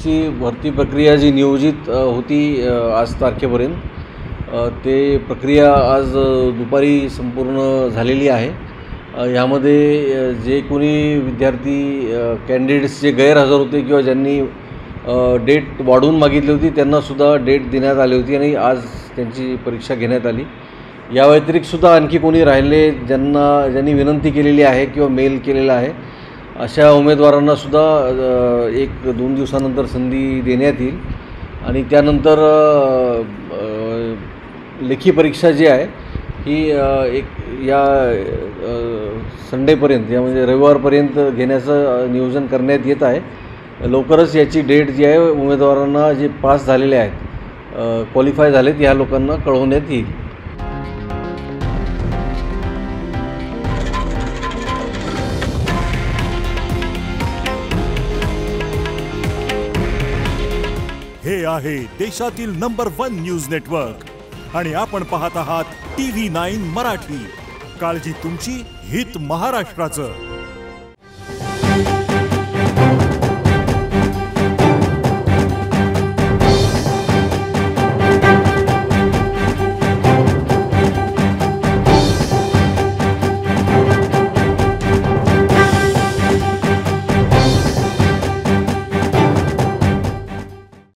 ची भरती प्रक्रिया जी नियोजित होती आज तारखेपर्यंत ते प्रक्रिया आज दुपारी संपूर्ण झालेली आहे। यामध्ये जे कोणी विद्यार्थी कॅन्डिडेट्स जे गैरहजर होते किंवा ज्यांनी डेट वाढवून मागितली होती त्यांनासुद्धा डेट देण्यात आली होती आणि आज त्यांची परीक्षा घेण्यात आली। या व्यतिरिक्तसुद्धा आणखी कोणी राहिले ज्यांनी विनंती केलेली आहे किंवा मेल केलेला आहे अशा उमेदवारांनासुद्धा 1-2 दिवसानंतर संधी देण्यात येईल आणि त्यानंतर लेखी परीक्षा जी आहे ही या संडेपर्यंत या म्हणजे रविवारपर्यंत घेण्याचं नियोजन करण्यात येत आहे। लवकरच याची डेट जी आहे उमेदवारांना जे पास झालेले आहेत क्वालिफाय झालेत ह्या लोकांना कळवण्यात येईल। हे आहे देशातील नंबर 1 न्यूज नेटवर्क आणि आपण पाहत आहात TV9 मराठी। काळजी तुमची, हित महाराष्ट्राचं।